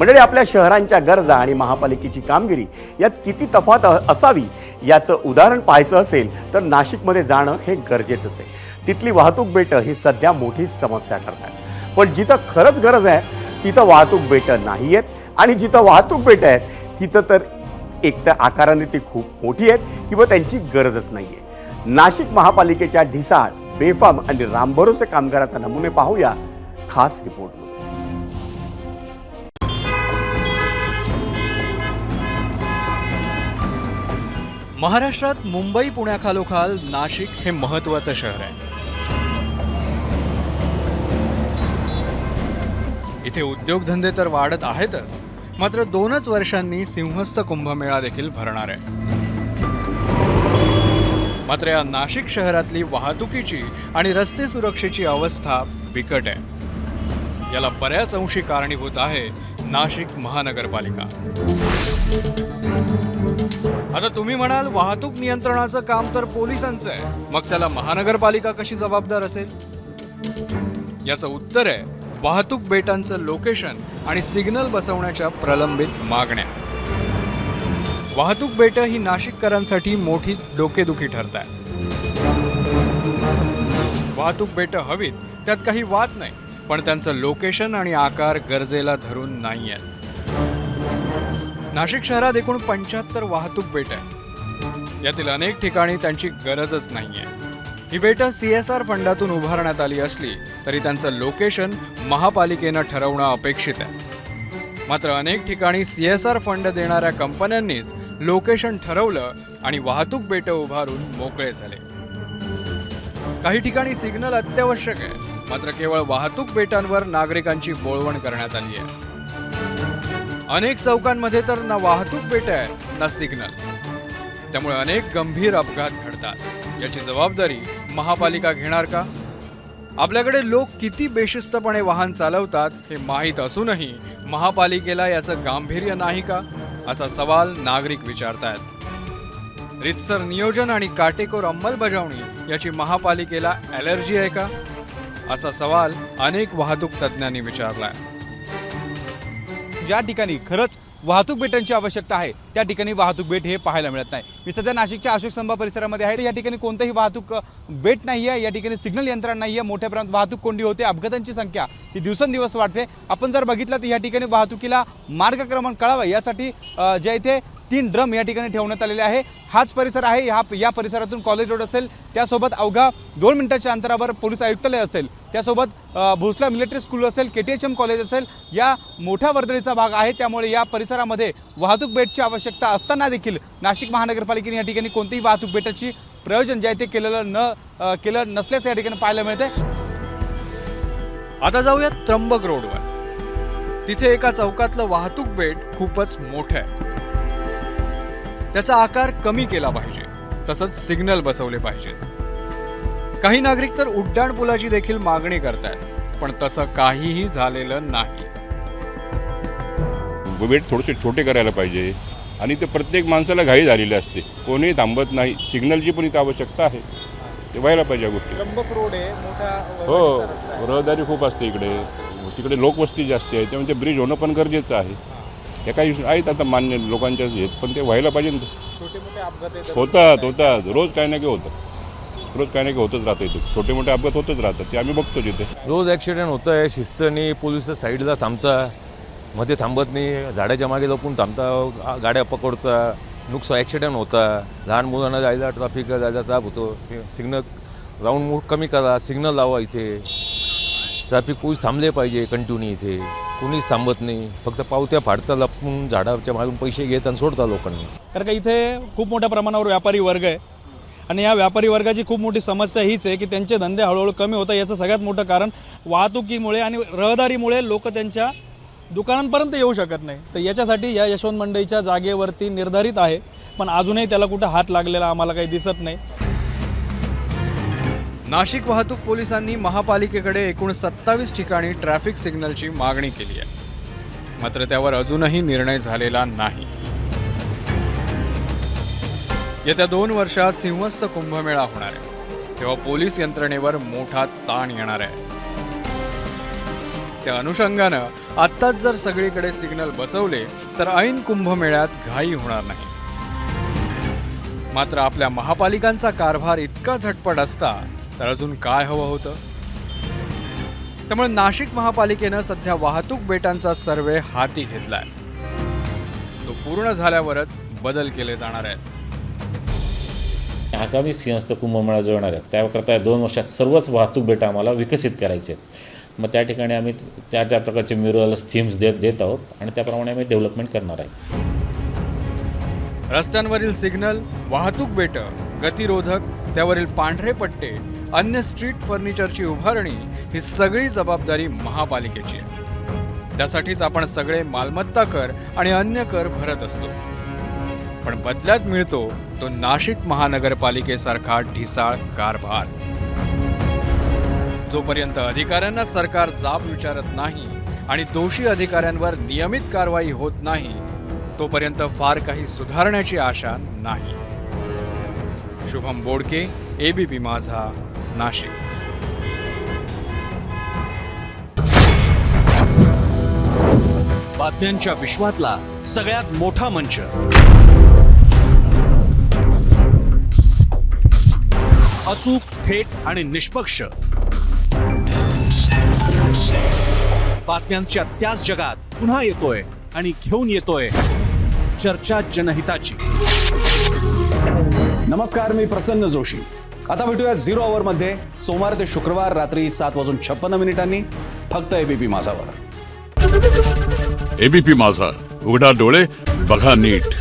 मंडळी, आपल्या शहरांच्या गरजा आणि महापालिकेची कामगिरी यात किती तफावत असावी याचं उदाहरण पाहायचं असेल तर नाशिकमध्ये जाणं हे गरजेचंच आहे. तिथली वाहतूक बेटं ही सध्या मोठी समस्या ठरतात. पण जिथं खरंच गरज आहे तिथं वाहतूक बेटं नाही आहेत आणि जिथं वाहतूक बेटं आहेत तिथं तर एक तर आकाराने ती खूप मोठी आहेत किंवा त्यांची गरजच नाही आहे. नाशिक महापालिकेच्या ढिसाळ, बेफाम आणि रामभरोसे कामगाराचा नमुने पाहूया खास रिपोर्ट. महाराष्ट्रात मुंबई पुण्याखालोखाल नाशिक हे महत्त्वाचं शहर आहे. इथे उद्योगधंदे तर वाढत आहेतच, मात्र 2च वर्षांनी सिंहस्थ कुंभमेळा देखील भरणार आहे. मात्र या नाशिक शहरातली वाहतुकीची आणि रस्ते सुरक्षेची अवस्था बिकट आहे. याला बऱ्याच अंशी कारणीभूत आहे नाशिक महानगरपालिका. आता तुम्ही म्हणाल, वाहतूक नियंत्रणाचं काम तर पोलिसांचं आहे, मग त्याला महानगरपालिका कशी जबाबदार असेल? याचं उत्तर आहे वाहतूक बेटांचं लोकेशन आणि सिग्नल बसवण्याच्या प्रलंबित मागण्या. वाहतूक बेट ही नाशिककरांसाठी मोठी डोकेदुखी ठरत आहे. वाहतूक बेट हवीत त्यात काही वाद नाही, पण त्यांचं लोकेशन आणि आकार गरजेला धरून नाही आहेत. नाशिक शहरात एकूण 75 वाहतूक बेट आहे. यातील अनेक ठिकाणी त्यांची गरजच नाहीये. ही बेटं CSR फंडातून उभारण्यात आली असली तरी त्यांचं लोकेशन महापालिकेनं ठरवणं अपेक्षित आहे. मात्र अनेक ठिकाणी CSR फंड देणाऱ्या कंपन्यांनीच लोकेशन ठरवलं आणि वाहतूक बेटं उभारून मोकळे झाले. काही ठिकाणी सिग्नल अत्यावश्यक आहे, मात्र केवळ वाहतूक बेटांवर नागरिकांची बोळवण करण्यात आली आहे. अनेक चौकांमध्ये तर ना वाहतूक बेट आहे ना सिग्नल. त्यामुळे अनेक गंभीर अपघात घडतात. याची जबाबदारी महापालिका घेणार का? आपल्याकडे लोक किती बेशिस्तपणे वाहन चालवतात हे माहीत असूनही महापालिकेला याचं गांभीर्य नाही का, असा सवाल नागरिक विचारतायत. रितसर नियोजन आणि काटेकोर अंमलबजावणी याची महापालिकेला ॲलर्जी आहे का, असा सवाल अनेक वाहतूक तज्ज्ञांनी विचारलाय. ज्या ठिकाणी खरंच वाहतूक बेटांची आवश्यकता आहे त्या ठिकाणी वाहतूक बेट हे पाहायला मिळत नाही. मी सध्या नाशिकच्या अशोक स्तंभ परिसरामध्ये आहे. या ठिकाणी कोणतंही वाहतूक बेट नाही आहे. या ठिकाणी सिग्नल यंत्रणा नाही आहे. मोठ्या प्रमाणात वाहतूक कोंडी होते. अपघातांची संख्या ही दिवसेंदिवस वाढते. आपण जर बघितलं तर या ठिकाणी वाहतुकीला मार्गक्रमण कळावं यासाठी ज्या इथे 3 ड्रम या ठिकाणी ठेवण्यात आलेले आहे. हाच परिसर आहे. या परिसरातून कॉलेज रोड असेल, त्यासोबत अवघा 2 मिनिटाच्या अंतरावर पोलीस आयुक्तालय असेल, त्यासोबत भोसला मिलिटरी स्कूल असेल, KTHM कॉलेज असेल, या मोठ्या वर्दळीचा भाग आहे. त्यामुळे या परिसरामध्ये वाहतूक बेटची आवश्यकता असताना देखील नाशिक महानगरपालिकेने या ठिकाणी कोणतीही वाहतूक बेटाची प्रयोजन जे आहे ते केलं नसल्याचं या ठिकाणी पाहायला मिळते. आता जाऊयात त्र्यंबक रोडवर. तिथे एका चौकातलं वाहतूक बेट खूपच मोठं आहे. त्याचा आकार कमी केला पाहिजे, तसंच सिग्नल बसवले पाहिजेत. काही नागरिक तर उड्डाण पुलाची देखील मागणी करतायत, पण तसं काहीही झालेलं नाही. बेट थोडेसे छोटे करायला पाहिजे आणि ते प्रत्येक माणसाला घाई झालेली असते, कोणीही थांबत नाही. सिग्नलची पण इथं आवश्यकता आहे, ते व्हायला पाहिजे गोष्टी. त्र्यंबक रोड आहे मोठा, हो, रहदारी खूप असते इकडे. तिकडे लोकवस्ती जास्त आहे, त्यामुळे ते ब्रिज होणं पण गरजेचं आहे. हे काही आहेत आता मान्य लोकांच्याच आहेत, पण ते व्हायला पाहिजे. छोटे मोठे अपघात होतात रोज काही ना काही होतं. रोज काही ना काही होतच राहतं. इथे छोटे मोठे अपघात होतच राहतात, ते आम्ही बघतो तिथे. रोज ॲक्सिडेंट होतं आहे. शिस्तनी पोलिस साईडला थांबता, मध्ये थांबत नाही, झाडाच्या मागे लपून थांबता, गाड्या पकडता, नुकसान ॲक्सिडेंट होता. लहान मुलांना जायला, ट्रॅफिकला जायला त्रास होतो. सिग्नल राऊंड मूड कमी करा, सिग्नल लावा. इथे ट्रॅफिक पोलीस थांबले पाहिजे कंटिन्यू. इथे कुणीच थांबत नाही, फक्त पावत्या फाडता, लपून झाडाच्या मागून पैसे घेत आणि सोडता लोकांनी. कारण का इथे खूप मोठ्या प्रमाणावर व्यापारी वर्ग आहे आणि या व्यापारी वर्गाची खूप मोठी समस्या हीच आहे की त्यांचे धंदे हळूहळू कमी होतात. याचं सगळ्यात मोठं कारण वाहतुकीमुळे आणि रहदारीमुळे लोक त्यांच्या दुकानांपर्यंत येऊ शकत नाही. तर याच्यासाठी या यशवंत मंडईच्या जागेवरती निर्धारित आहे, पण अजूनही त्याला कुठं हात लागलेला आम्हाला काही दिसत नाही. नाशिक वाहतूक पोलिसांनी महापालिकेकडे एकूण 27 ठिकाणी ट्रॅफिक सिग्नलची मागणी केली आहे, मात्र त्यावर अजूनही निर्णय झालेला नाही. येत्या 2 वर्षात सिंहस्थ कुंभमेळा होणार आहे, तेव्हा पोलीस यंत्रणेवर मोठा ताण येणार आहे. त्या अनुषंगानं आत्ताच जर सगळीकडे सिग्नल बसवले तर ऐन कुंभमेळ्यात घाई होणार नाही. मात्र आपल्या महापालिकांचा कारभार इतका झटपट असता तर अजून काय हवं होतं? त्यामुळे नाशिक महापालिकेनं सध्या वाहतूक बेटांचा सर्वे हाती घेतलाय. तो पूर्ण झाल्यावरच बदल केले जाणार आहेत. आगामी सिंहस्थ कुंभमेळा जो येणार आहे त्याकरता 2 वर्षात सर्वच वाहतूक बेटा आम्हाला विकसित करायचे आहेत. मग त्या ठिकाणी आम्ही त्या प्रकारचे म्युरल्स थीम्स देत आहोत आणि त्याप्रमाणे आम्ही डेव्हलपमेंट करणार आहे. रस्त्यांवरील सिग्नल, वाहतूक बेट, गतिरोधक, त्यावरील पांढरे पट्टे, अन्य स्ट्रीट फर्निचरची उभारणी ही सगळी जबाबदारी महापालिकेची आहे. त्यासाठीच आपण सगळे मालमत्ता कर आणि अन्य कर भरत असतो. पण बदल्यात मिळतो तो नाशिक महानगरपालिकेसारखा ढिसाळ कारभार. जोपर्यंत अधिकाऱ्यांना सरकार जाब विचारत नाही आणि दोषी अधिकाऱ्यांवर नियमित कारवाई होत नाही तोपर्यंत फार काही सुधारण्याची आशा नाही. शुभम बोडके, ABP माझा, नाशिक. बातम्यांच्या विश्वातला सगळ्यात मोठा मंच. अचूक, थेट आणि निष्पक्ष. बातम्यांच्या त्याच जगात पुन्हा येतोय आणि घेऊन येतोय चर्चा जनहिताची. नमस्कार, मी प्रसन्न जोशी. आता भेटूया 0 आवर मध्ये सोमवार ते शुक्रवार रात्री 7:56 फक्त ABP माझावर. ABP माझा, उघडा डोळे बघा नीट.